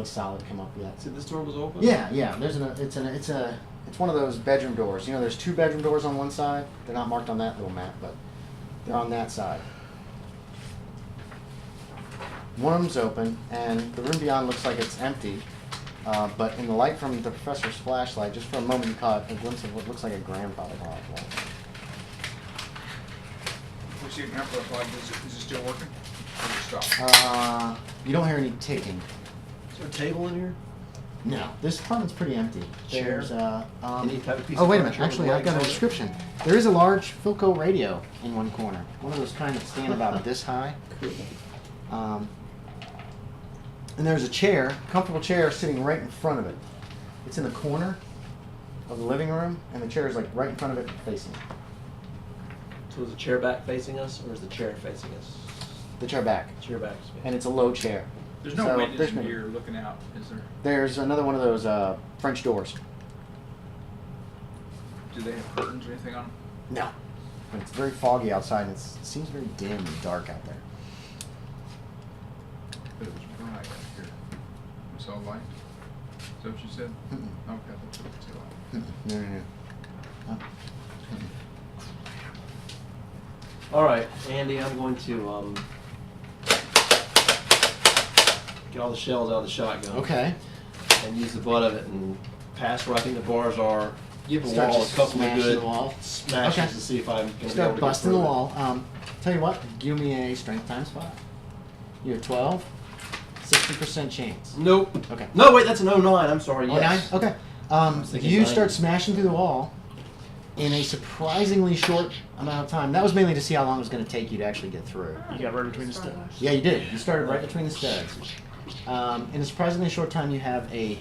really solid come up yet. So this door was open? Yeah. It's one of those bedroom doors. You know, there's 2 bedroom doors on one side. They're not marked on that little map, but they're on that side. One of them's open, and the room beyond looks like it's empty. But in the light from the professor's flashlight, just for a moment you caught a glimpse of what looks like a grandfather clock. We see a grandfather clock. Is it still working? Or did it stop? You don't hear any ticking. Is there a table in here? No, this apartment's pretty empty. Chair? There's Any type of piece oh of wait a minute, furniture actually with I've got a legs on it? description. There is a large Philco radio in one corner. One of those kind that stand about this high. And there's a chair, comfortable chair sitting right in front of it. It's in the corner of the living room, and the chair is like right in front of it facing it. So is the chair back facing us, or is the chair facing us? The chair back. Chair back. And it's a low chair. There's no So, windows there's in no- here looking out, is there? There's another one of those French doors. Do they have curtains or anything on them? No. But it's very foggy outside, and it seems very dim and dark out there. But it was bright out here. We saw light. Is that what you said? Mm-mm. Okay, I thought you said light. No. Oh. All right, Andy, I'm going to get all the shells out of the shotgun. Okay. And use the butt of it and pass where I think the bars are. Give the Start wall a just couple of smashing good the wall. smashes Okay. to see if I'm going to be able Start to busting get the through wall. Tell you what, give me a strength times 5. You have 12, 60% chance. it. Nope. Okay. No, wait, that's an 09. I'm sorry. Oh, 9? Yes. Okay. thinking You 90. start smashing through the wall in a surprisingly short amount of time. That was mainly to see how long it was going to take you to actually get through. You got right between the studs. Yeah, you did. You started right between the studs. In a surprisingly short time, you have a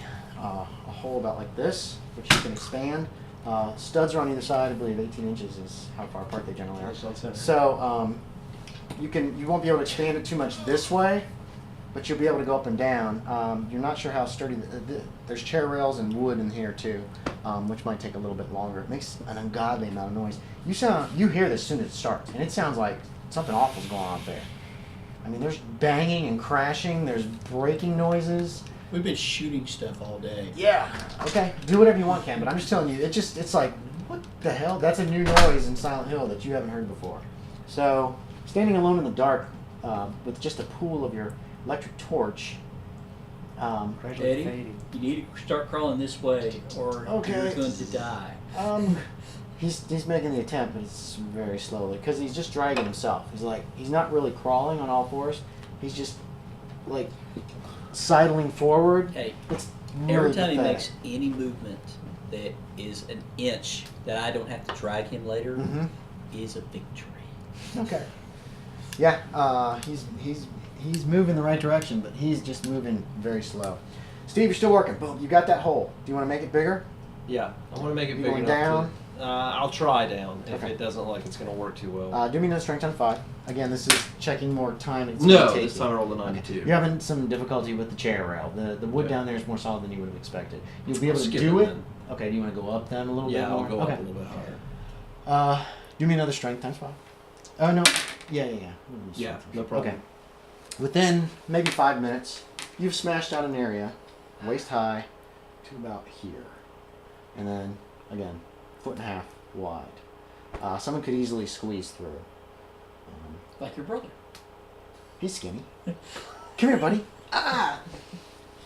hole about like this, which you can expand. Studs are on either side. I believe 18 inches is how far apart they generally are. That's what I'm saying. So you won't be able to expand it too much this way, but you'll be able to go up and down. You're not sure how sturdy. There's chair rails and wood in here too, which might take a little bit longer. It makes an ungodly amount of noise. You hear this as soon as it starts, and it sounds like something awful's going on up there. I mean, there's banging and crashing. There's breaking noises. We've been shooting stuff all day. Yeah. Okay. Do whatever you want, Ken. But I'm just telling you, it's like, what the hell? That's a new noise in Silent Hill that you haven't heard before. So, standing alone in the dark with just a pool of your electric torch. Eddie, you need to start crawling this way, or Okay. you're going to die. He's making the attempt, but it's very slowly because he's just dragging himself. He's not really crawling on all fours. He's just like sidling forward. Hey, It's every really time he pathetic. makes any movement that is an inch that I don't have to drag him later Mhm. is a victory. Okay. Yeah, he's moving the right direction, but he's just moving very slow. Steve, you're still working. Boom, you got that hole. Do you want to make it bigger? Yeah, I want to make it You big going enough down? to... I'll try down if Okay. it doesn't look like it's going to work too well. Do me another strength on 5. Again, this is checking more time. It's No, gonna take this you. time I rolled a Okay. 92. You're having some difficulty with the chair rail. The wood Yeah. down there is more solid than you would have expected. You'll be able to Skip do it it. then. Okay, do you want to go up then a little bit Yeah, more? I'll go okay. up a little bit higher. Do me another strength times 5. Oh, no. Yeah. Yeah, no problem. Okay. Within maybe 5 minutes, you've smashed out an area, waist high, to about here. And then, again, 1.5 feet wide. Someone could easily squeeze through. Like your brother. He's skinny. Come here, buddy. Ah!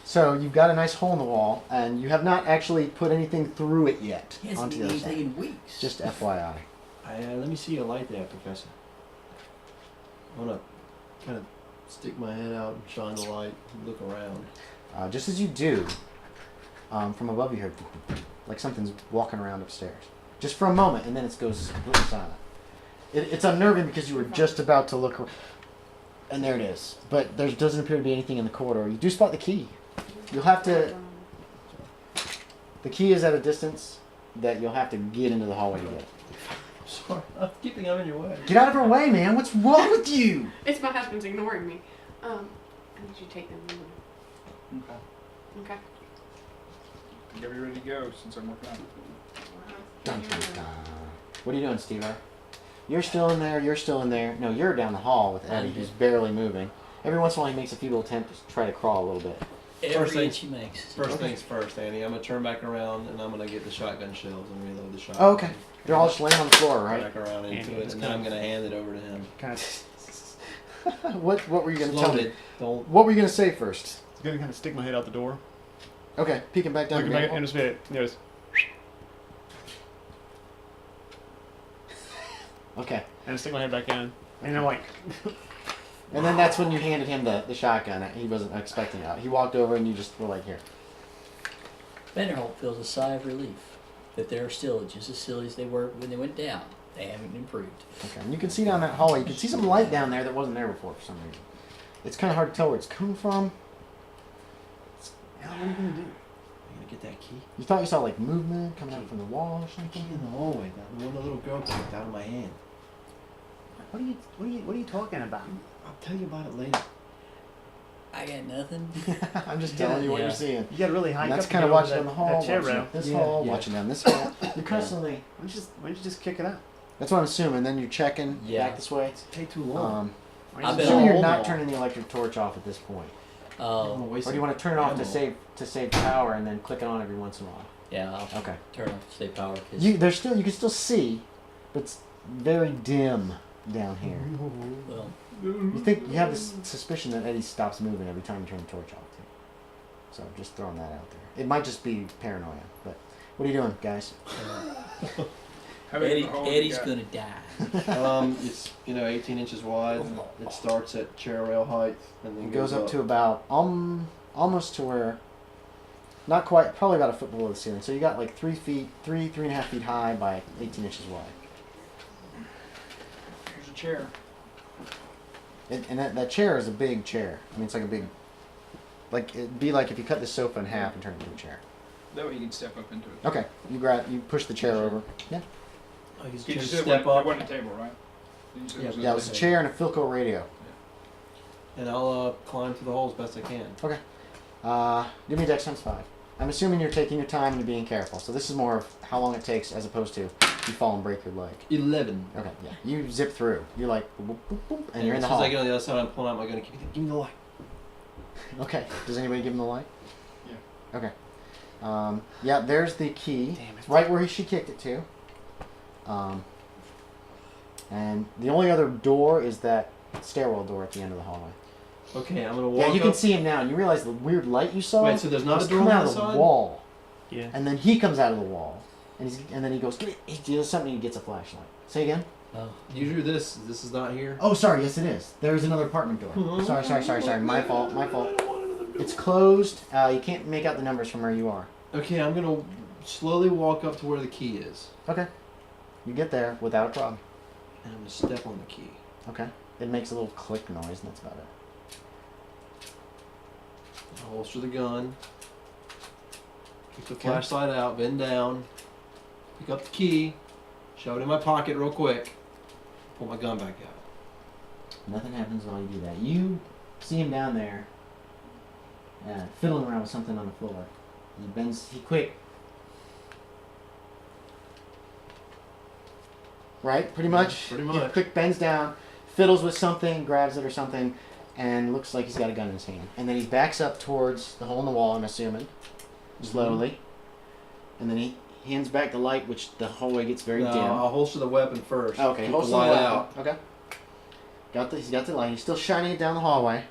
So you've got a nice hole in the wall, and you have not actually put anything through it yet. He hasn't onto eaten the other anything side. in weeks. Just FYI. Let me see a light there, Professor. I want to kind of stick my head out and shine the light and look around. Just as you do, from above you hear like something's walking around upstairs. Just for a moment, and then it goes completely silent. It's unnerving because you were just about to look, and there it is. But there doesn't appear to be anything in the corridor. You do spot the key. You'll have to... The key is at a distance that you'll have to get into the hallway to get it. Sorry, I'm keeping them in your way. Get out of her way, man. What's wrong with you? It's my husband's ignoring me. I need you to take them. Okay. Okay. Get me ready to go since I'm working on it. Dun, dun, dun. What are you doing, Steve? You're still in there. You're still in there. No, you're down the hall with Eddie, who's barely moving. Every once in a while, he makes a feeble attempt to try to crawl a little bit. First Every thing- inch he makes. First things first, Andy. I'm gonna turn back around and I'm gonna get the shotgun shells and reload the shotgun. Oh, okay. They're all just laying on the floor, Turn right? back around into Andy, it, it's and then I'm kind gonna hand it over to him. Kind of, What were you gonna It's tell me? loaded. Don't. What were you gonna say first? I'm gonna kind of stick my head out the door. Okay, peeking back down. Looking the back manhole. and just be it. You know, Okay, and stick my head back in. And I'm like, and then that's when you handed him the shotgun. He wasn't expecting that. He walked over and you just were like, here. Vanderholdt feels a sigh of relief that they're still just as silly as they were when they went down. They haven't improved. Okay, and you can see down that hallway. You can see some light down there that wasn't there before for some reason. It's kind of hard to tell where it's coming from. what are you gonna do? I'm gonna get that key. You thought you saw like movement coming out from the wall or Key something. in the hallway. That one the little girl kicked out of my hand. What are you talking about? I'll tell you about it later. I got nothing. I'm just telling you what Yeah. you're seeing. You gotta really hike And that's up kind of to get over watching down the hall, that chair watching rail. down this Yeah, hall, yeah. watching down this hall. You're constantly. Why don't you just kick it out? That's what I'm assuming. Then you're checking Yeah. back this way. Take too long. Why I've don't I'm you been just assuming you're hold not them turning the electric torch off at this point. Oh, Or do you want to turn it off to save power and then click it on every once in a while? yeah. I'll Okay. turn off state power. 'Cause You can still see, but it's very dim down here. well, You think you have this suspicion that Eddie stops moving every time you turn the torch off too. So just throwing that out there. It might just be paranoia, but what are you doing, guys? How big of a hole you Eddie's got? gonna die. It's 18 inches wide. It starts at chair rail height and then It goes up to about almost to where, not quite, probably about a foot below the ceiling. So you got like 3 and a half feet high by 18 inches wide. Here's a chair. And that chair is a big chair. I mean, it's like a big, like it'd be like if you cut the sofa in half and turn it into a chair. That way you can step up into it. Okay, you push the chair over. Yeah, Oh, he's You just said step there up, wasn't a table, right? You said Yeah, it was yeah, it was a chair and a Philco radio. and I'll climb through the hole as best I can. Give me Dex times 5. I'm assuming you're taking your time and you're being careful. So this is more of how long it takes as opposed to you fall and break your leg. 11. Okay, yeah. You zip through. You're like, boop, boop, boop, and you're in the as soon as I hall. get on the other side, I'm pulling out my gun and give me the light. Okay. Does anybody give him the light? Yeah. Okay. Yeah, there's the key. Damn it. It's right where she kicked it to. And the only other door is that stairwell door at the end of the hallway. Okay, I'm gonna walk Yeah, you can up. see him now, and you realize the weird light you saw. Wait, so there's not was a door on coming the out of the outside? wall, Yeah. and then he comes out of the wall, and then he goes, he does something, and he gets a flashlight. Say again. Oh, Usually this is not here. Oh, sorry. Yes, it is. There's another apartment door. Sorry. My fault. It's closed. You can't make out the numbers from where you are. Okay, I'm gonna slowly walk up to where the key is, Okay. You get there without a problem. and I'm gonna step on the key. Okay. It makes a little click noise, and that's about it. I'll holster the gun. Keep the Okay. flashlight out. Bend down. Pick up the key. Shove it in my pocket real quick. Pull my gun back out. Nothing happens while you do that. You see him down there, fiddling around with something on the floor. He quick. Right, pretty much. pretty He much. quick bends down, fiddles with something, grabs it or something, and looks like he's got a gun in his hand. And then he backs up towards the hole in the wall, I'm assuming, slowly. And then he hands back the light, which the hallway gets very No, dim. I'll holster the weapon first. Okay, Keep holster the light weapon. out. Okay. He's got the light. He's still shining it down the hallway.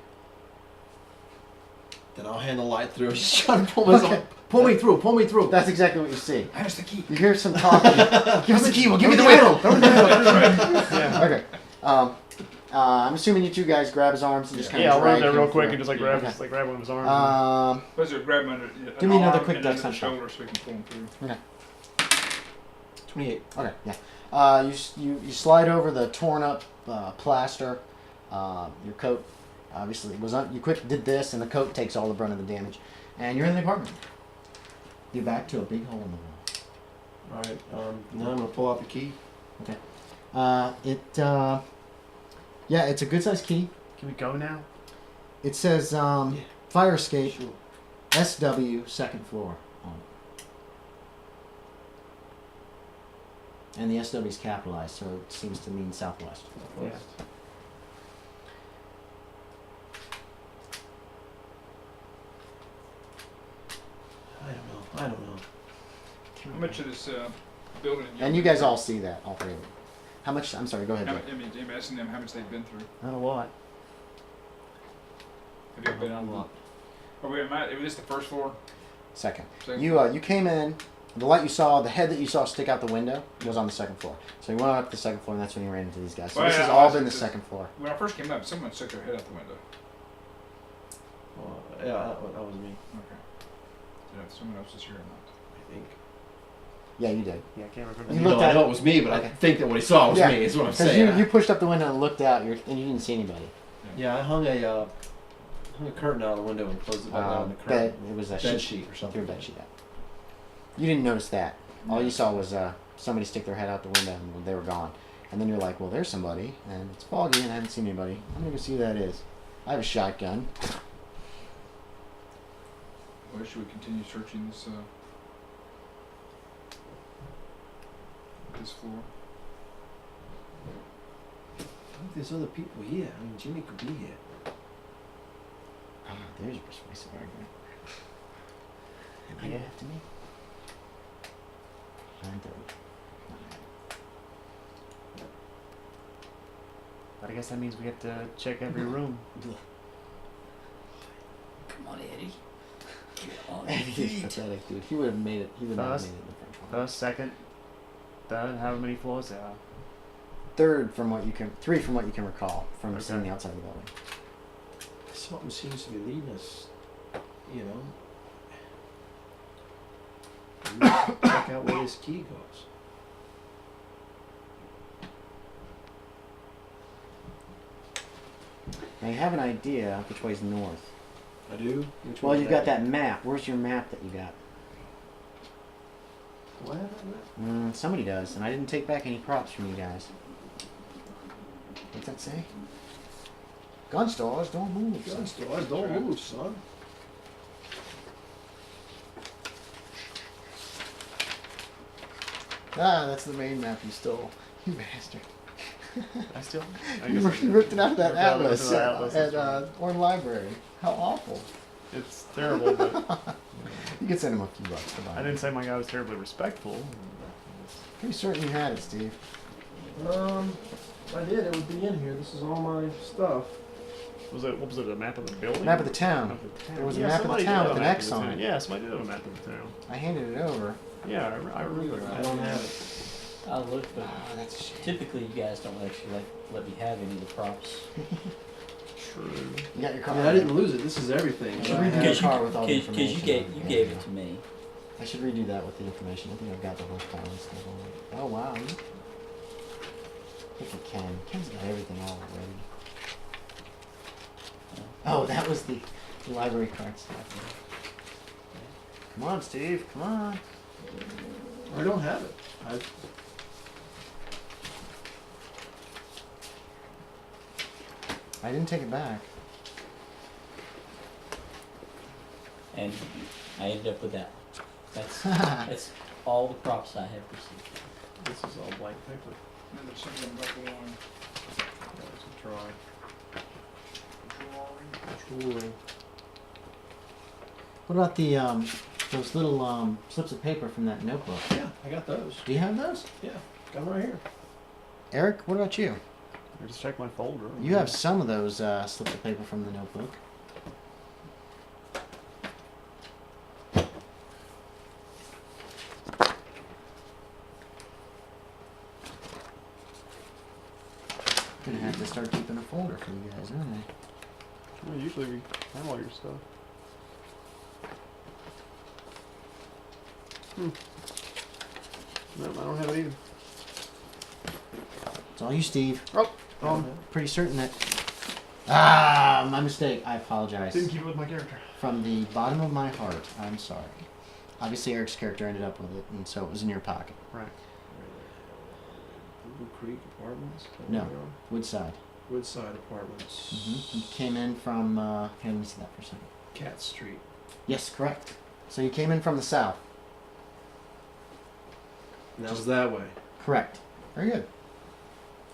Then I'll hand the light through. He's trying to pull myself. Okay. Pull me through. That's exactly what you see. There's the key. You hear some talking. Give us the key. We'll give you the riddle. riddle. Yeah. Okay. I'm assuming you two guys grab his arms and just kind Yeah, of I'll run drag there him real quick through. and just like Yeah. grab one of his arms. Let's just grab him under Give me another arm quick and dex under the on top. shoulder so we can pull him through. 28. Okay. Yeah. You slide over the torn up plaster. Your coat obviously was you did this, and the coat takes all the brunt of the damage, and you're in the apartment. You're back to a big hole in the wall. Alright, now I'm gonna pull out the key. Yeah, it's a good sized key. Can we go now? It says fire escape Sure. SW second floor on it. And the SW is capitalized, so it seems to mean southwest. Yeah. don't know. How much of this building? And you guys all see that, all three of them. How much? I'm sorry. Go ahead. I Dick. mean, asking them how much they've been through. Not a lot. Have you ever been on the? Are we? Was this the first floor? Second. Second You came in. The light you saw, the head that you saw stick out the window, was on the second floor. So you went up to the second floor, and that's when you ran into these guys. So Well, this yeah, has I all was been the just- second floor. When I first came up, someone stuck their head out the window. Yeah, that was me. Okay. Yeah, if someone else is here or not. I think. Yeah, you did. Yeah, I can't remember. You No, looked I at know it. it was me, but Okay. I think that what he saw was Yeah, me. Is what I'm Because saying. you pushed up the window and looked out, and you didn't see anybody. Yeah, I hung a curtain out of the window and closed it back down. The Bed, curtain. it was a Bed sheet. sheet or something. Your bed sheet. Yeah. You didn't notice that. All you saw was somebody stick their head out the window, and they were gone. And then you're like, well, there's somebody, and it's foggy, and I haven't seen anybody. I'm gonna go see who that is. I have a shotgun. Or should we continue searching this this floor? I think there's other people here. I mean, Jimmy could be here. Oh, there's a persuasive argument. Am I Yeah. after me? 9:30. But I guess that means we have to check every room. Come on, Eddie. Get on your He's feet. pathetic, dude. He would have made it. He would not have First- made it in the French one. First, second, third, however many floors there are. Third, from what you can, three from what you can recall from Okay. seeing the outside of the building. Something seems to be leading us. You know. We should check out where this key goes. Now you have an idea which way's north. I do. Which Well, one's you've got that map. Where's your map that you got? Do I have that map? Somebody does, and I didn't take back any props from you guys. What's that say? Gun stores don't move. Gun son. stores don't move, son. Ah, that's the main map you stole. You bastard. I still. I You guess ripped it out of that ripped it out of atlas the at, atlas, at that's right. Orne Library. How awful. It's terrible, but You could send him a few bucks to buy I it. didn't say my guy was terribly respectful. Pretty certain you had it, Steve. If I did, it would be in here. This is all my stuff. Was it? What was it? A map of the building? Map of the town. Map of the town. There was a Yeah, map of the somebody town did with have an a map X of the on town. it. Yeah, somebody did have a map of the town. I handed it over. Yeah, I remember that. I don't have it. I'll look, but Oh, that's a shame. typically you guys don't actually let me have any of the props. True. You got your car. Yeah, I didn't lose it. This is everything. Should I we have- do Because car with all the you information gave on it. you Yeah. gave it to me. I should redo that with the information. I think I've got the whole file and stuff on it. Oh wow. I think I can. Ken's got everything all ready. Oh, that was the library card stuff. Come on, Steve. Come on. I don't have it. I didn't take it back. And I ended up with that. That's all the props I have received. This is all blank paper. And there's something about the line. That was a drawing. Drawing. What about the those little slips of paper from that notebook? Yeah, I got those. Do you have those? Yeah, got them right here. Eric, what about you? I just checked my folder. You have some of those slips of paper from the notebook. Gonna have to start keeping a folder for you guys, aren't I? Well, usually we have all your stuff. No, I don't have it either. It's all you, Steve. Oh, I'm pretty certain that. Ah, my mistake. I apologize. didn't keep it with my character. From the bottom of my heart, I'm sorry. Obviously, Eric's character ended up with it, and so it was in your pocket. Right. Blue Creek Apartments? No. Woodside. Woodside Apartments. You came in from. Here, let me see that for a second. Cat Street. Yes, correct. So you came in from the south. And that was that way. Correct. Very good.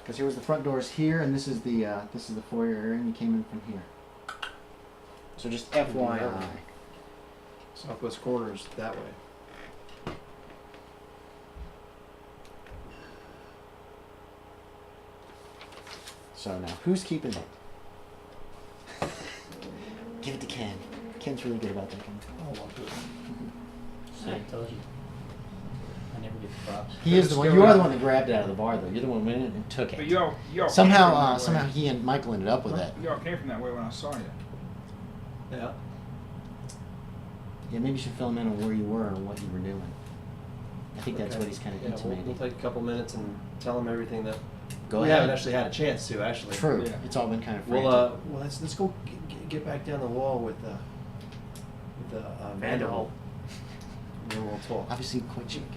Because here was the front doors here, and this is the foyer area, and you came in from here. So just FYI. Southwest corner is that way. So now, who's keeping it? Give it to Ken. Ken's really good about that kind of thing. Oh, I'll do it. See, I told you. I never get the props. He is the one. You are the one that grabbed it out of the bar, though. You're the one who went in and took But it. y'all Somehow, came from that way. he and Michael ended up with it. Y'all came from that way when I saw you. Yeah. Yeah, maybe you should fill him in on where you were and what you were doing. I think that's Okay. what he's kind of Yeah, intimating. we'll take a couple minutes and tell him everything that Go we ahead. haven't actually had a chance to, actually. True. Yeah. It's all been kind of Well, let's go get back down the wall with Vanderholdt. And then we'll talk. obviously quite chicken.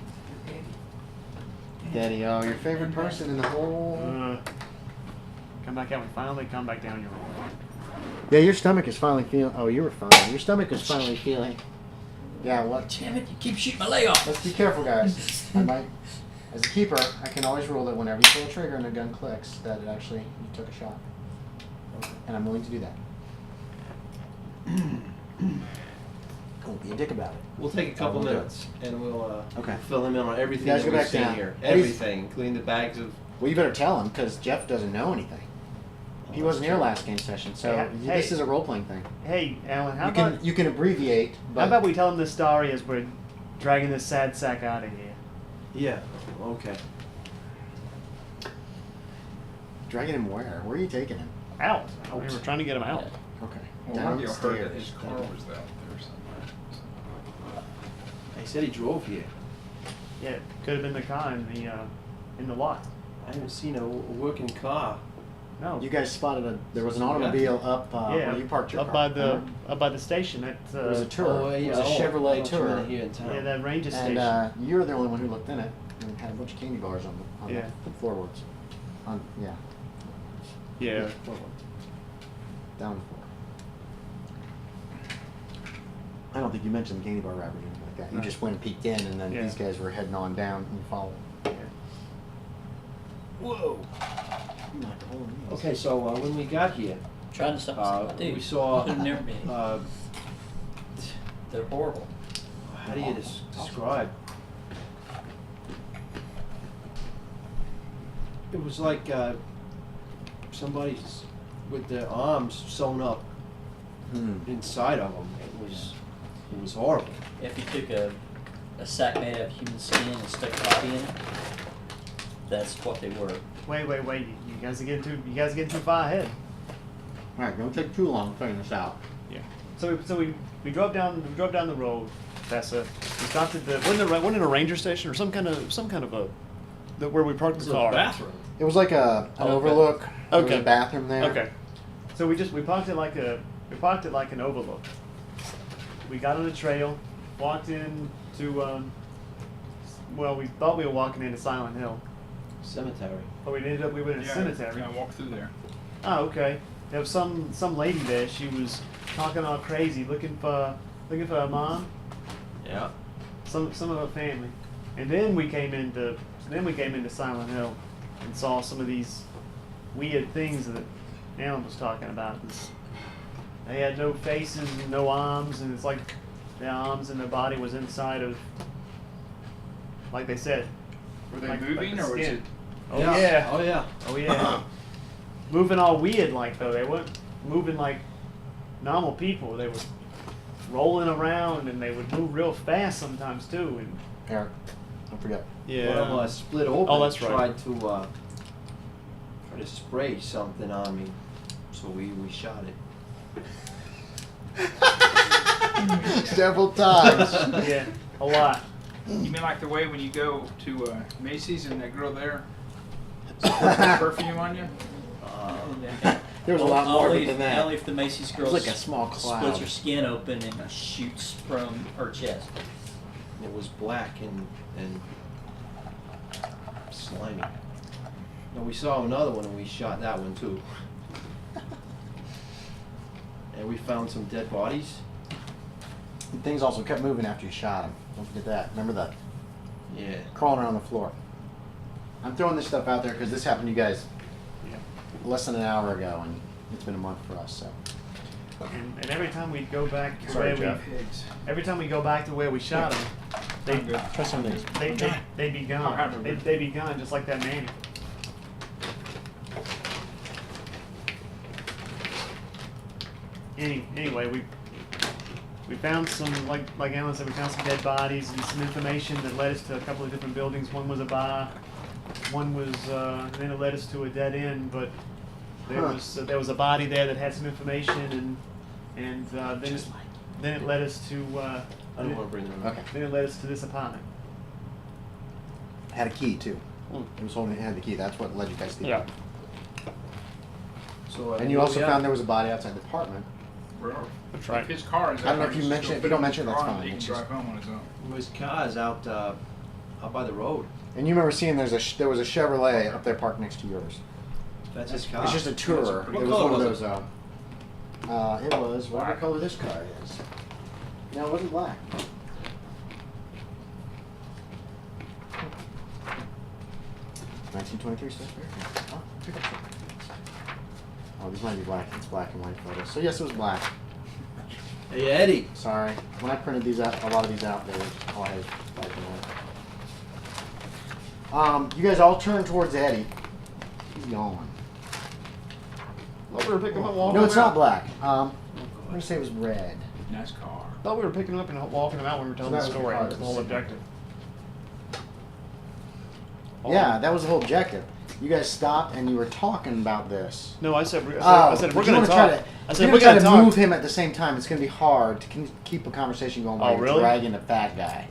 Daddy, oh, your favorite person in the whole. Come back out. We finally come back down your road. Yeah, your stomach is finally feeling. Oh, you were fine. Your stomach is finally feeling. Yeah, what? Damn it, you keep shooting my leg off. Let's be careful, guys. I might, as a keeper, I can always rule that whenever you pull a trigger and a gun clicks, that it actually you took a shot, and I'm willing to do that. Don't be a dick about it. We'll take a couple We'll do it. minutes and we'll Okay. fill him in on everything You guys that go we've back seen down. here. Eddie's- Everything, including the bags of. Well, you better tell him because Jeff doesn't know anything. He wasn't here last game session, so Hey, this hey. is a role playing thing. Hey, Alan, how You about can you can abbreviate, but how about we tell him this story as we're dragging this sad sack out of here? Yeah. Okay. dragging him where? Where are you taking him? Out. We were trying to get him out. Okay. Well, one of y'all heard that his Downstairs. car was out there somewhere. He said he drove here. Yeah, could have been the car in the lot. I haven't seen a working car. No. You guys spotted there was an automobile up yeah, where you parked your up car. by the remember? up by the station. At There was a tour. yeah. It was a Chevrolet I thought you meant Tour. here in town. yeah, that ranger station. And you're the only one who looked in it and had a bunch of candy bars on Yeah. the floorboards. Yeah. yeah. Down the floor. I don't think you mentioned the candy bar wrapper or anything like that. You No. just went and peeked in, and then Yeah. these guys were heading on down and you followed. Yeah. Whoa. You knocked a hole in these. Okay, so when we got here, Trying to stop us. Dude, we saw. Could have never been. They're horrible. How do you describe? It was like somebody's with their arms sewn up inside of them. It was horrible. If you took a sack made out of human skin and stuck a body in it, that's what they were. Wait. You guys are getting too far ahead. All right, don't take too long figuring this out. Yeah. So we drove down the road, Professor. We stopped at the wasn't it a ranger station or some kind of a where we parked the car. bathroom. It was like an Okay. overlook. There was Okay. a bathroom there. Okay. So we parked it like an overlook. We got on the trail, walked in to we thought we were walking into Silent Hill, Cemetery. but we were in a cemetery. Yeah, I walked through there. Oh, okay. There was some lady there. She was talking all crazy, looking for her mom, Yeah. some of her family, and then we came into Silent Hill and saw some of these weird things that Alan was talking about. They had no faces and no arms, and it's like their arms and their body was inside of, like they said. Were they like moving the or was skin. it? Oh yeah. Oh yeah. Oh yeah. Moving all weird like though. They weren't moving like normal people. They were rolling around and they would move real fast sometimes too. And Eric, don't forget. One of us split open. Oh, that's right. Tried to spray something on me, so we shot it. Several times. yeah, a lot. You mean like the way when you go to Macy's and that girl there sprayed perfume on you? There was a lot more of it Only than that. only if the Macy's girl was like a small cloud. splits her skin open and shoots from her chest. It was black and slimy. No, we saw another one and we shot that one too. And we found some dead bodies. And things also kept moving after you shot him. Don't forget that. Remember that. Yeah. Crawling around the floor. I'm throwing this stuff out there because this happened to you guys less than an hour ago, and it's been a month for us. So. And every time we go back to Sorry, where Jeff. every time we go back to where we shot them, I'm good. Try some of these. they'd be I'll have gone. them. They'd be gone just like that man. anyway, we found some, like Alan said, we found some dead bodies and some information that led us to a couple of different buildings. One was a bar, one was, then it led us to a dead end, but there was a body there that had some information, and then it led us to, I don't want to bring them up. Okay. then it led us to this apartment. Had a key too. It was holding. It had the key. That's what led you guys to the apartment. So, And you also found there was a body outside the apartment. That's right. If his car is I don't know out, if you he's mention still it. If you don't fit mention it, in that's the car, fine. He can It's drive home on his own. His car's out by the road. And you remember seeing there was a Chevrolet up there parked next to yours. That's his car. It's just a tourer. What It was color one of was those. It was whatever Black. color this car is. No, it wasn't black. 1923 stuff. Oh, pick up some pictures. Oh, these might be black. It's black and white photos. So yes, it was black. Hey, Eddie. Sorry. When I printed these out, a lot of these out, they were all had black and white. You guys all turn towards Eddie. He's gone. Thought we were picking him up, walking No, it's him not out. black. I'm gonna say it was red. Nice car. Thought we were picking him up and walking him out when we were telling So the that was story. part That's of the the whole scene. objective. Yeah, that was the whole objective. You guys stopped and you were talking about this. No, I said, Oh, I said if we're but you going to wanna talk. try to, I if said you're if we're gonna going to try to talk. move him at the same time, it's gonna be hard to keep a conversation going while Oh, you're really? dragging a fat guy.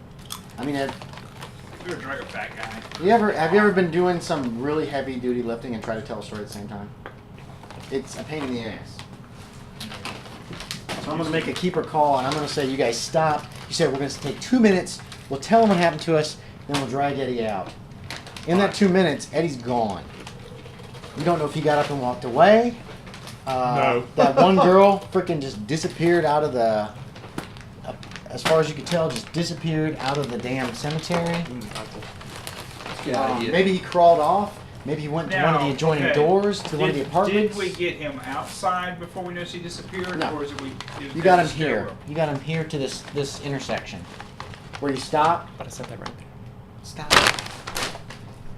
I mean, We were drag a fat guy. have you ever been doing some really heavy duty lifting and try to tell a story at the same time? It's a pain in the ass. So I'm gonna make a keeper call and I'm gonna say, you guys stop. You said we're gonna take 2 minutes. We'll tell him what happened to us, then we'll drag Eddie out. In that 2 minutes, Eddie's gone. You don't know if he got up and walked away. No. That one girl freaking just disappeared out of the, as far as you could tell, just disappeared out of the damn cemetery. Let's get out of here. Maybe he crawled off. Maybe he went to one of the Now, adjoining okay. doors to one of the apartments. Did we get him outside before we noticed he disappeared, No. or is it we? You got him here. You got him here to this intersection, where you stopped. But I said that right there. Stop.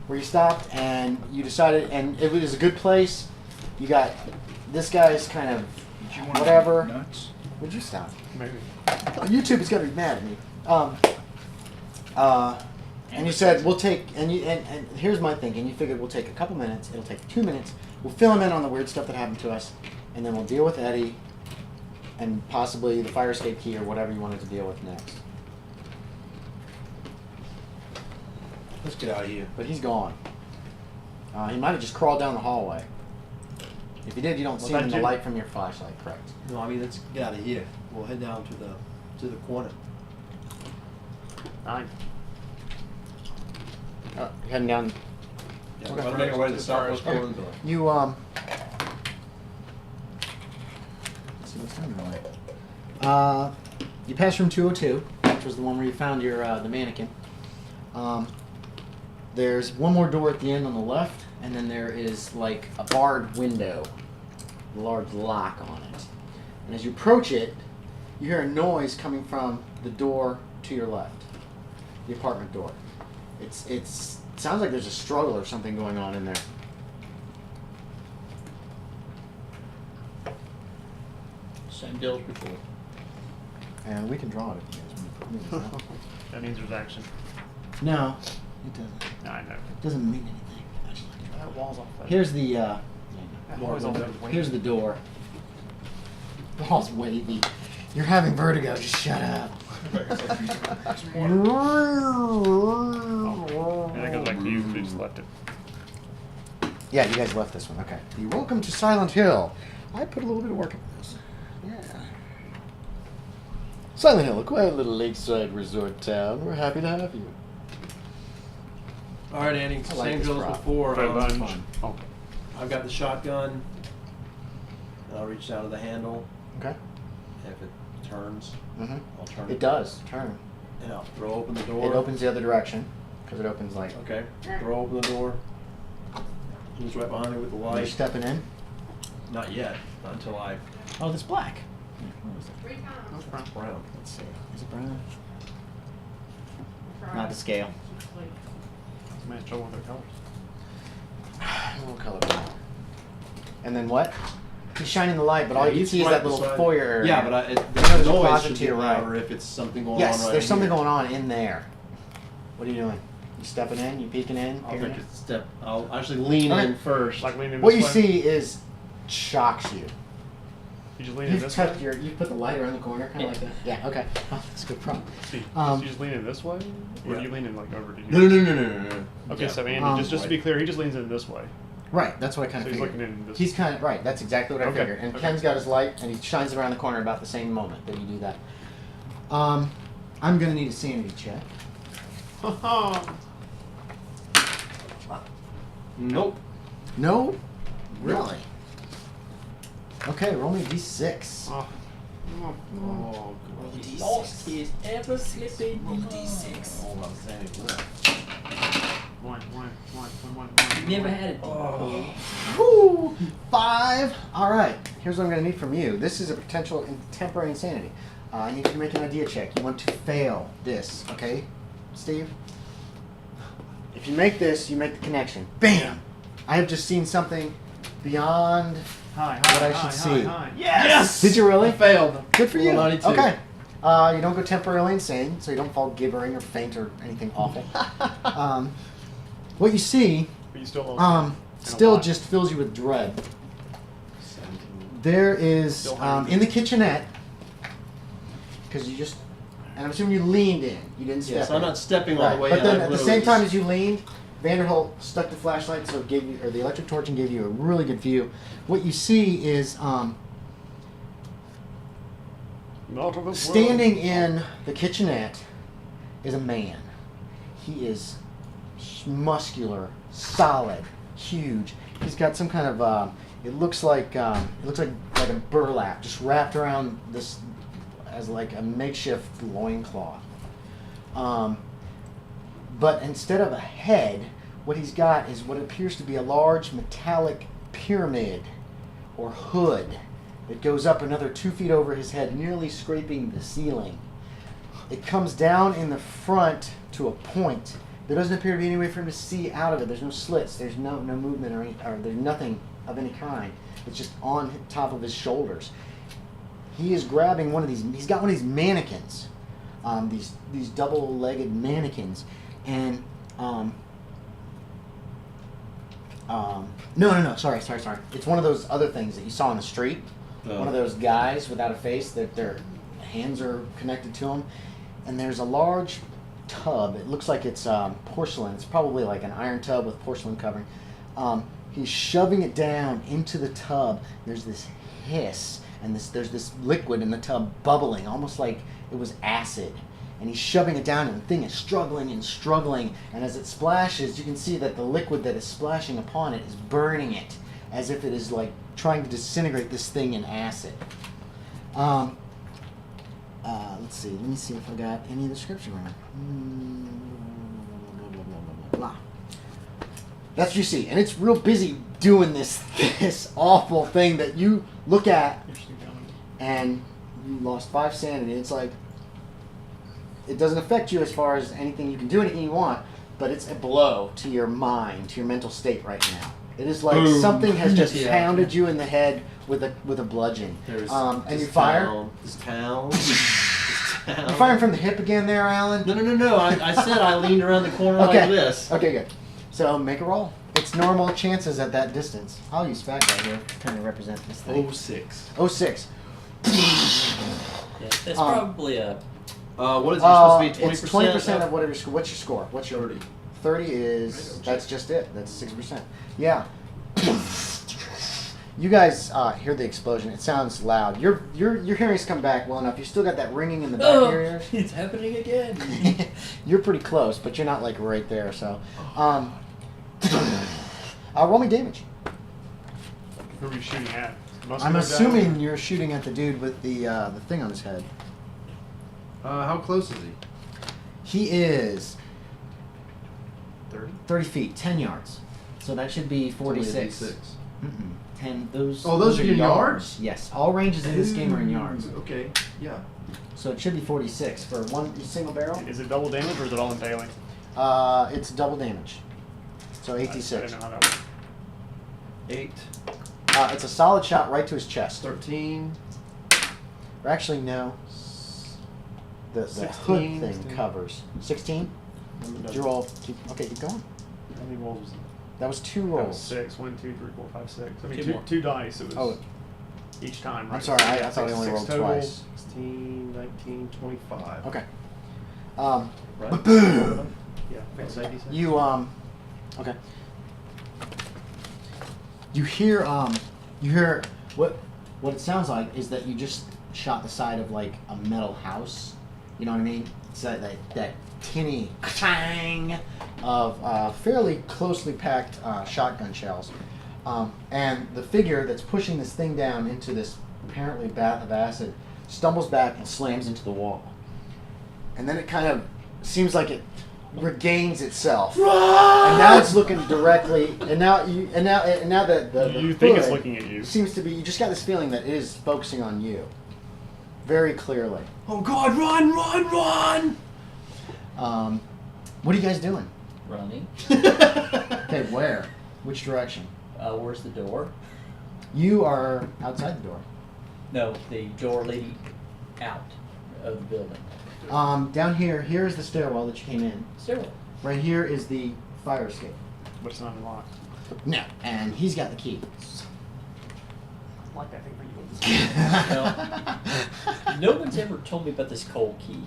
Where you stopped and you decided, and it was a good place. You got this guy's kind of Did you want whatever. Nuts. Would you stop? Maybe. YouTube is gonna be mad at me. And you said we'll take, and here's my thinking. You figured we'll take a couple minutes. It'll take 2 minutes. We'll fill him in on the weird stuff that happened to us, and then we'll deal with Eddie, and possibly the fire escape key or whatever you wanted to deal with next. Let's get out of here. But he's gone. He might have just crawled down the hallway. If he did, you don't Well, see him in that the did- light from your flashlight, correct? No, I mean let's get out of here. We'll head down to the corner. 9. You're heading down. Yeah, Okay. we're gonna make our way to the southwest corner of the building. You let's see what's down the way. You passed room 202, which was the one where you found your the mannequin. There's one more door at the end on the left, and then there is like a barred window, a large lock on it. And as you approach it, you hear a noise coming from the door to your left, the apartment door. It sounds like there's a struggle or something going on in there. Same deal as before. And we can draw it if you guys want to. That means there's action. No, it doesn't. No, I know. It doesn't mean anything. Actually. That wall's off. Here's the That wall's off. here's the door. The wall's wavy. You're having vertigo. Just shut up. And it goes like you just left it. Yeah, you guys left this one. Okay. Welcome to Silent Hill. I put a little bit of work into this. Yeah. Silent Hill, a quiet little lakeside resort town. We're happy to have you. All right, Andy. I like Same this drill as prop. before. For lunch. Oh. I've got the shotgun. And I'll reach down to the handle. Okay. If it turns, Mm-hmm. I'll turn It does turn. And I'll throw open the door. It opens the other direction because it opens like. Okay. Throw open the door. Who's right behind me with the You're light? stepping in. Not yet. Not until I. Oh, that's black. What is it? 3 times. It's brown. Let's see. Is it brown? Not to scale. Man, trouble with their colors. What color? And then what? He's shining the light, but all you can he's see is right that little beside- foyer area. Yeah, but There's the a noise closet should to be your right. louder if it's something going Yes, on right there's in something here. going on in there. What are you doing? You stepping in? You peeking in? I'll peering take in? a step. I'll actually lean Okay. in first. Like leaning What this you way? see is shocks you. You just leaning You've this tucked way? your, you put the light around the corner, kind of like that. Yeah. Okay. Oh, that's a good problem. See, Um, you just leaning this way? Or Yeah. are you leaning like over to here? No. Okay, Yeah. so Andy, just to be Right. clear, he just leans in this way. Right. That's what I kind So of he's figured. looking in this He's kind of right. That's exactly what I Okay, figured. And okay. Ken's got his light, and he shines it around the corner about the same moment that you do that. I'm gonna need a sanity check. Nope. No. Really? Okay. Roll me a d6. Oh. Oh, He lost his ever slipping D6. Hold on, Sandy. One. Never had it. Woo! 5. All right. Here's what I'm going to need from you. This is a potential temporary insanity. I need you to make an idea check. You want to fail this, okay, Steve? If you make this, you make the connection. Bam! I have just seen something beyond Hi, what I should see. Yes! Did you really? I failed. Good for you. Well, 92. Okay. You don't go temporarily insane, so you don't fall gibbering or faint or anything awful. What you see But you still still lot. just fills you with dread. There is Still hungry. in the kitchenette, because you just, and I'm assuming you leaned in. You didn't step Yes, in. I'm not stepping all the way But in. then I at the literally same time just- as you leaned, Vanderholdt stuck the flashlight, so it gave you, or the electric torch, and gave you a really good view. What you see is Not of this standing in the kitchenette is a man. He is muscular, solid, huge. He's got some kind of it looks like a burlap just wrapped around this as like a makeshift loincloth. But instead of a head, what he's got is what appears to be a large metallic pyramid or hood that goes up another 2 feet over his head, nearly scraping the ceiling. It comes down in the front to a point. There doesn't appear to be any way for him to see out of it. There's no slits. There's no movement or there's nothing of any kind. It's just on top of his shoulders. He is grabbing one of these. He's got one of these mannequins, these double-legged mannequins, and no. Sorry. It's one of those other things that you saw on the street. Oh. One of those guys without a face that their hands are connected to them, and there's a large tub. It looks like it's porcelain. It's probably like an iron tub with porcelain covering. He's shoving it down into the tub. There's this hiss, and there's this liquid in the tub bubbling, almost like it was acid. And he's shoving it down, and the thing is struggling and struggling. And as it splashes, you can see that the liquid that is splashing upon it is burning it, as if it is like trying to disintegrate this thing in acid. Let's see. Let me see if I got any of the description right. Blah. That's what you see, and it's real busy doing this awful thing that you look at, and you lost 5 sanity. It's like it doesn't affect you as far as anything. You can do anything you want, but it's a blow to your mind, to your mental state right now. It is like Boom. something has just Yeah. pounded you in the head with a bludgeon. There's And this you fire. town, this town. You firing from the hip again, there, Alan? No. I said I leaned around the corner Okay. like this. Okay, good. So make a roll. It's normal chances at that distance. I'll use fat guy here to kind of represent this thing. 06. 06. Yeah, that's probably a. What is it supposed to be? 20%? It's 20% of whatever your score. What's your score? What's your 30. 30 is, that's just it. That's 6%. Yeah. You guys hear the explosion. It sounds loud. Your hearing's come back well enough. You still got that ringing in the back of your ears. It's happening again. You're pretty close, but you're not like right there. So, roll me damage. Who are you shooting at? I'm assuming you're shooting at the dude with the thing on his head. How close is he? He is 30? 30 feet, 10 yards. So that should be 46. 6. Mm-mm. 10. Those. Oh, those are your yards? Yes. All ranges in this game are in yards. Okay, yeah. So it should be 46 for one single barrel. Is it double damage or is it all impaling? It's double damage. So I 86. didn't know how that works. 8. It's a solid shot right to his chest. 13. Or actually, no. The hood 16, thing 16. covers. 16? Did you roll? Okay, keep going. How many rolls was it? That was 2 That was rolls. 6. 1, 2, 3, 4, 5, 6. I mean, Two two, more. two dice. It was Oh. each time, right? I'm sorry, I thought I only Six rolled total. twice. 16, 19, 25. Okay. Right? Boom! Yeah, I think so. You, okay. You hear what it sounds like is that you just shot the side of like a metal house. You know what I mean? It's that tinny clang of fairly closely packed shotgun shells. And the figure that's pushing this thing down into this apparently bath of acid stumbles back and slams into the wall. And then it kind of seems like it regains itself. And now it's looking directly. And now the You think it's hood looking at you. seems to be. You just got this feeling that it is focusing on you, very clearly. Oh God! Run! Run! Run! What are you guys doing? Running. Okay, where? Which direction? Where's the door? You are outside the door. No, the door leading out of the building. Down here. Here is the stairwell that you came in. Stairwell. Right here is the fire escape. But it's not unlocked. No, and he's got the key. I like that thing for you. No one's ever told me about this cold key,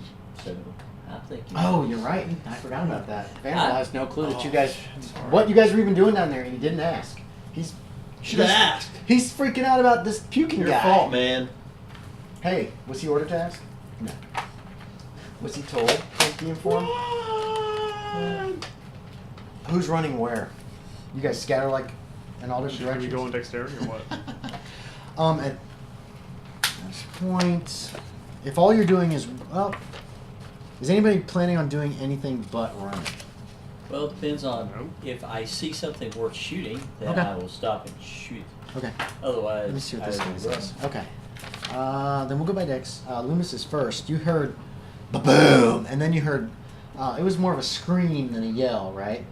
so I'm thinking. Oh, you're right. I forgot about that. Vanderholdt has no clue that you guys, sorry. what you guys were even doing down there, and he didn't ask. Should have asked. He's freaking out about this puking Your guy. fault, man. Hey, was he ordered to ask? No. Was he told? Don't be informed. Who's running where? You guys scatter like in all different Should we directions. go on dexterity or what? At this point, if all you're doing is is anybody planning on doing anything but running? Well, it depends on No. if I see something worth shooting, then Okay. I will stop and shoot. Okay. Otherwise, Let me see what I this will guy run. says. Okay. Then we'll go by Dex. Loomis is first. You heard ba-boom, and then you heard. It was more of a scream than a yell, right?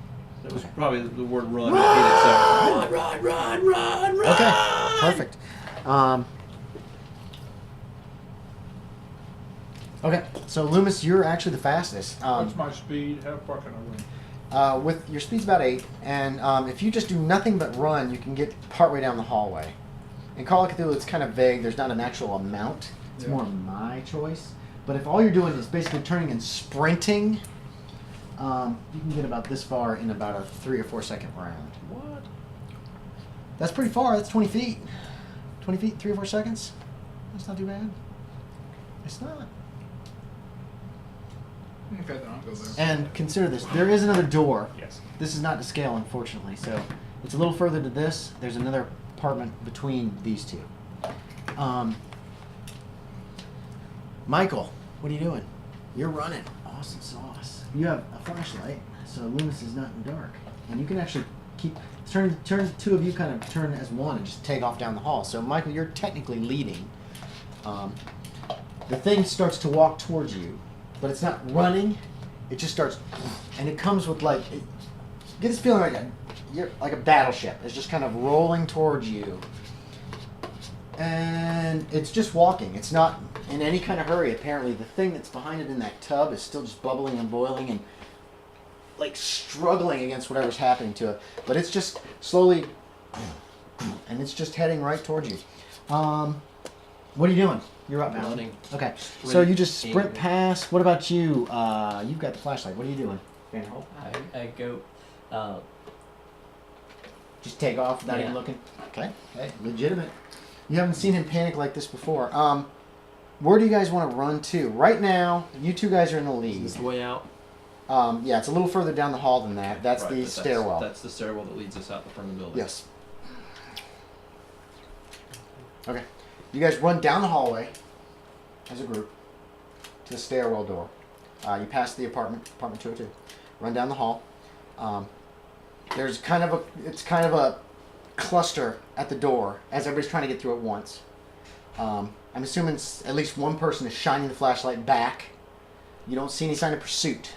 That was probably the word run. Run! Run! Run! Run! Run! Okay. Perfect. Okay. So Loomis, you're actually the fastest. What's my speed? How far can I run? With your speed's about 8, and if you just do nothing but run, you can get partway down the hallway. In Call of Cthulhu, it's kind of vague. There's not an actual amount. It's Yeah. more my choice. But if all you're doing is basically turning and sprinting, you can get about this far in about a 3 or 4 second round. What? That's pretty far. That's 20 feet. 20 feet, 3 or 4 seconds. That's not too bad. It's not. Okay, then I'll go there. And consider this. There is another door. Yes. This is not to scale, unfortunately, so it's a little further to this. There's another apartment between these two. Michael, what are you doing? You're running. Awesome sauce. You have a flashlight, so Loomis is not in the dark. And you can actually keep... Turn two of you kind of turn as one and just take off down the hall. So, Michael, you're technically leading. The thing starts to walk towards you, but it's not running. It just starts... And it comes with, like... you get this feeling like you're like a battleship. It's just kind of rolling towards you. And it's just walking. It's not in any kind of hurry. Apparently, the thing that's behind it in that tub is still just bubbling and boiling and like struggling against whatever's happening to it. But it's just slowly, and it's just heading right towards you. What are you doing? You're up now. Running. Okay. So you just sprint past. What about you? You've got the flashlight. What are you doing? Vanderholdt? I go. Just take off without even Yeah. looking. Okay. Hey, legitimate. You haven't seen him panic like this before. Where do you guys want to run to? Right now, you two guys are in the Is lead. this the way out? Yeah, it's a little further down the hall than that. That's Right, the but stairwell. That's the stairwell that leads us out the front of the building. Yes. Okay. You guys run down the hallway as a group to the stairwell door. You pass the apartment 202. Run down the hall. There's kind of a cluster at the door as everybody's trying to get through at once. I'm assuming at least one person is shining the flashlight back. You don't see any sign of pursuit.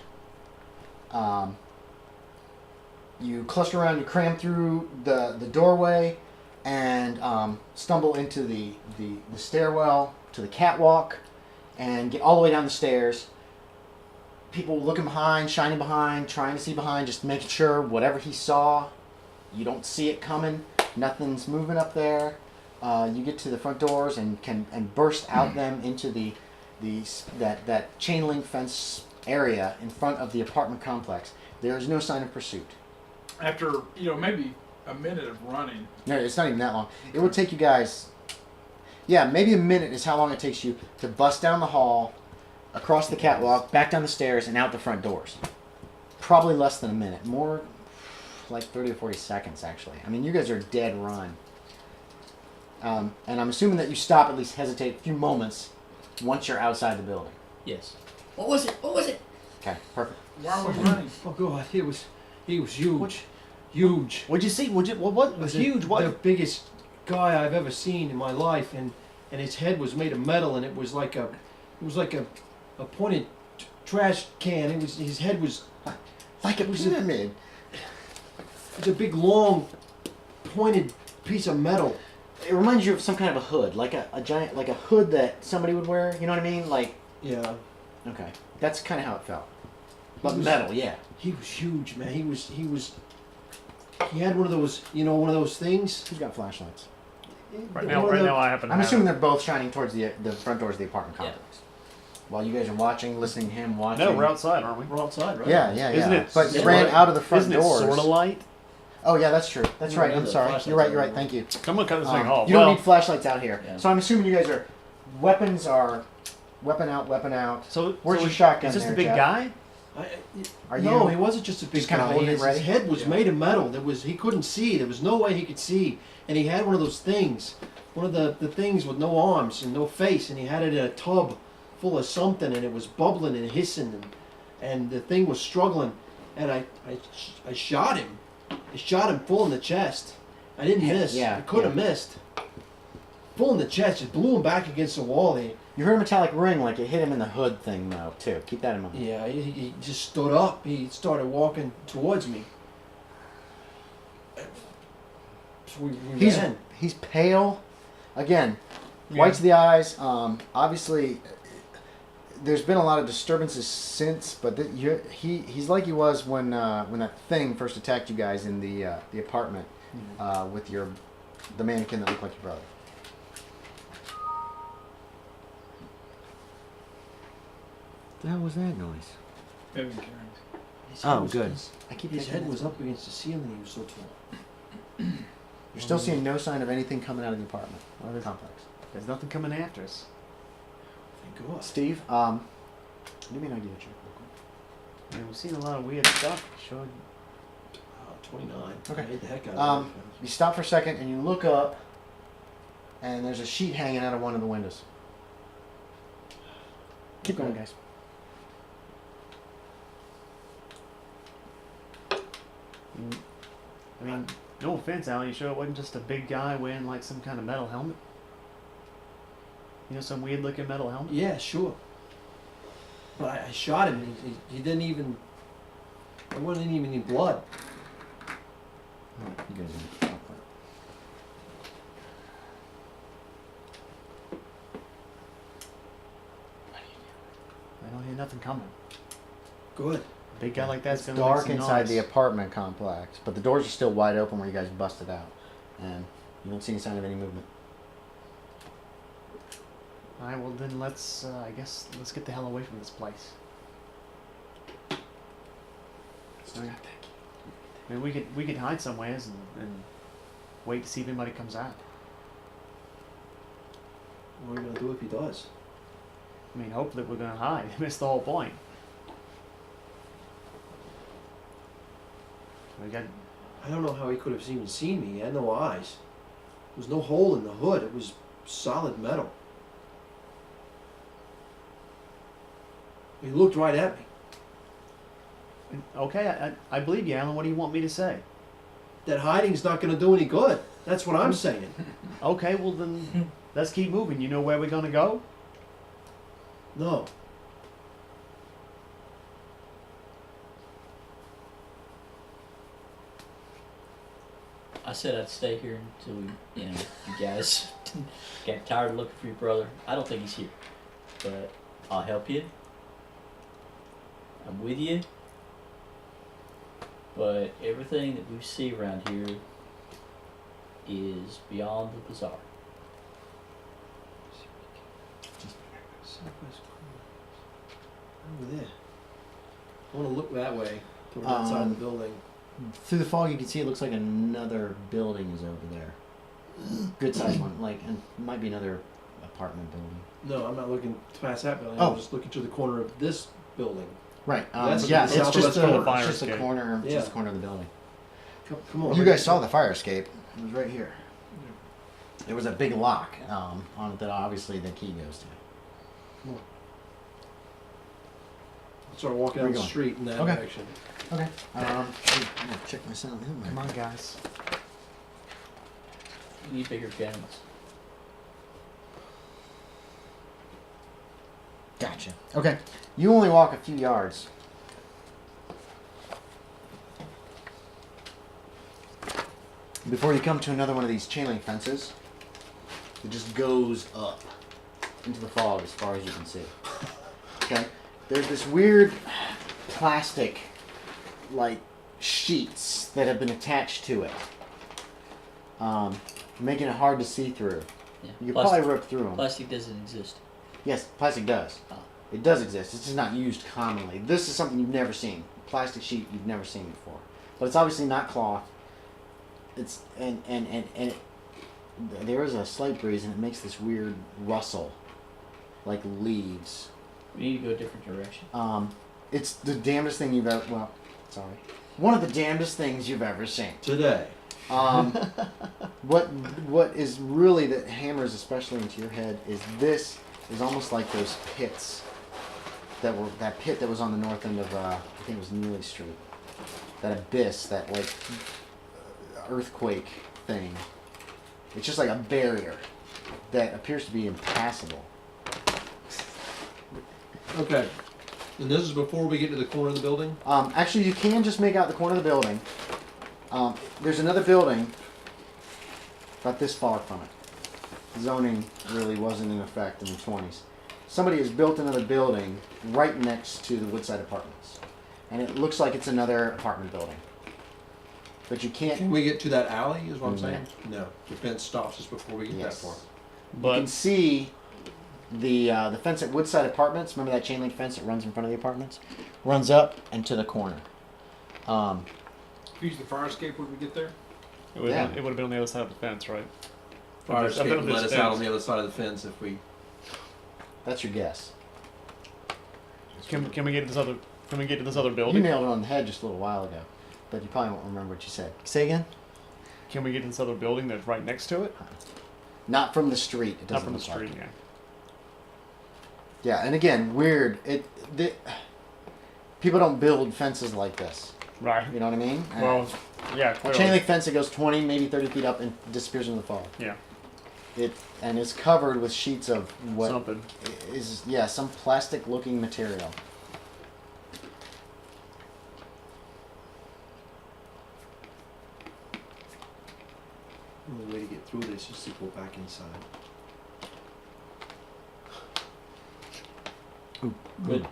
You cluster around, you cram through the doorway. and stumble into the stairwell to the catwalk and get all the way down the stairs. People looking behind, shining behind, trying to see behind, just making sure whatever he saw, you don't see it coming. Nothing's moving up there. You get to the front doors and burst out them into that chain link fence area in front of the apartment complex. There is no sign of pursuit. After, maybe a minute of running. No, it's not even that long. It would take you guys, yeah, maybe a minute is how long it takes you to bust down the hall, across the catwalk, back down the stairs, and out the front doors. Probably less than a minute. More like 30 or 40 seconds, actually. I mean, you guys are dead run. And I'm assuming that you stop, at least hesitate a few moments once you're outside the building. Yes. What was it? What was it? Okay, perfect. Why are we running? Oh God, he was huge, huge. What'd you see? What was The- huge? The What? biggest guy I've ever seen in my life, and his head was made of metal, and it was like a pointed trash can. His head was Like a it was pyramid. a big long pointed piece of metal. It reminds you of some kind of a hood, like a giant, like a hood that somebody would wear. You know what I mean? Like, Yeah, okay, that's kind of how it felt. But was- metal, yeah. he was huge, man. He had one of those, one of those things. Who's got flashlights? Right One of the- now I happen to I'm have assuming it. they're both shining towards the front doors of the apartment Yeah. complex. While you guys are watching, listening to him watching. No, we're outside, aren't we? We're outside, right? Yeah, yeah, yeah. Isn't it But you sorta- ran out of the front Isn't doors. it sort of light? Oh yeah, that's true. That's Yeah, right. yeah, I'm the sorry. flashlights You're right. are You're right. on. Thank you. Someone cut this thing off. You don't Well, need flashlights out here. Yeah. So I'm assuming you guys are weapons out. so Where's so your shotgun Is this there, the big Jeff? guy? Are No, you- he wasn't just a big just kinda guy. holding it ready? His head was Yeah. made of metal. He couldn't see. There was no way he could see. And he had one of those things, one of the things with no arms and no face, and he had it in a tub full of something, and it was bubbling and hissing, and the thing was struggling. And I shot him. I shot him full in the chest. I didn't miss. Yeah, I could have yeah. missed. Full in the chest. It blew him back against the wall. You heard a metallic ring, like it hit him in the hood thing, though. Too. Keep that in mind. Yeah, he just stood up. He started walking towards me. So we ran. He's pale. Again, Yeah. whites of the eyes. Obviously, there's been a lot of disturbances since, but he's like he was when that thing first attacked you guys in the apartment with the mannequin that looked like your brother. What the hell was that noise? Maybe insurance. His head Oh, was- good. His, I keep his thinking head that's- was up against the ceiling. He was so tall. You're still seeing no sign of anything coming out of the apartment or the complex. There's nothing coming after us. Thank God. Steve, give me an idea check real quick. I mean, we've seen a lot of weird stuff. Sure. 29. Okay. I hate the heck out of Um, it. You stop for a second and you look up, and there's a sheet hanging out of one of the windows. Keep going, guys. I mean, no offense, Alan. You sure it wasn't just a big guy wearing like some kind of metal helmet? You know, some weird looking metal helmet? Yeah, sure. But I shot him. And he didn't even. There wasn't even any blood. You guys are gonna stop I don't hear nothing coming. Good. A big guy like that's It's gonna dark make some inside noise. the apartment complex, but the doors are still wide open where you guys busted out, and you don't see any sign of any movement. All right, well then let's. I guess let's get the hell away from this place. Still got that key. I mean, we could hide somewheres and wait to see if anybody comes out. What are we gonna do if he does? I mean, hopefully we're gonna hide. That's the whole point. We got. I don't know how he could have even seen me. He had no eyes. There was no hole in the hood. It was solid metal. He looked right at me. Okay, I believe you, Alan. What do you want me to say? That hiding's not gonna do any good. That's what I'm saying. Okay, well then let's keep moving. You know where we're gonna go? No. I said I'd stay here until we, you guys get tired of looking for your brother. I don't think he's here, but I'll help you. I'm with you. But everything that we see around here is beyond the bizarre. Southwest corner. Over there. I want to look that way, toward that side of the building. Through the fog, you can see it looks like another building is over there. Good sized one, and might be another apartment building. No, I'm not looking past that building. Oh. I'm just looking to the corner of this building. Right. That's Yeah, the it's just southwest a, corner. Fire it's just a escape. corner, Yeah. just a corner of the building. Come on. You guys saw the fire escape. It was right here. There was a big lock on it that obviously the key goes to. Sort of walking Where down you the going? street in that Okay. direction. Okay. I'm gonna check my sound. Come on, guys. You need bigger guns. Gotcha. Okay. You only walk a few yards. Before you come to another one of these chain link fences, it just goes up into the fog as far as you can see. Okay? There's this weird plastic, like, sheets that have been attached to it, making it hard to see through. Yeah. You could Plastic, probably rip through them. plastic doesn't exist. Yes, plastic does. Oh. It does exist. It's just not used commonly. This is something you've never seen. Plastic sheet you've never seen before. But it's obviously not cloth. It's and it, there is a slight breeze and it makes this weird rustle, like leaves. We need to go a different direction. It's the damnedest thing you've ever. Well, sorry. One of the damnedest things you've ever seen. Today. What is really that hammers especially into your head is this is almost like those pits that pit that was on the north end of I think it was Neely Street. That abyss, that like earthquake thing. It's just like a barrier that appears to be impassable. Okay. And this is before we get to the corner of the building? Actually, you can just make out the corner of the building. There's another building about this far from it. Zoning really wasn't in effect in the 20s. Somebody has built another building right next to the Woodside Apartments. And it looks like it's another apartment building. But you can't... Can we get to that alley, is what I'm No. saying? No. The fence stops us before we get Yes. that far. You But can see the fence at Woodside Apartments. Remember that chain link fence that runs in front of the apartments? Runs up and to the corner. If you use the fire escape, would we get there? it would Yeah. have been on the other side of the fence, right? Fire I've been escape on let this us out fence. on the other side of the fence if we... That's your guess. Can we get to this other? Can we get to this other You building? nailed it on the head just a little while ago. But you probably won't remember what you said. Say again? Can we get to this other building that's right next to it? Not from the street. It doesn't Not from the look like. street, yeah. Yeah, and again, weird. People don't build fences like this. Right. You know what I mean? Well, yeah, a clearly. chain link fence that goes 20, maybe 30 feet up and disappears in the fog. Yeah. And it's covered with sheets of what Something. is some plastic-looking material. The only way to get through this is to go back inside. Good.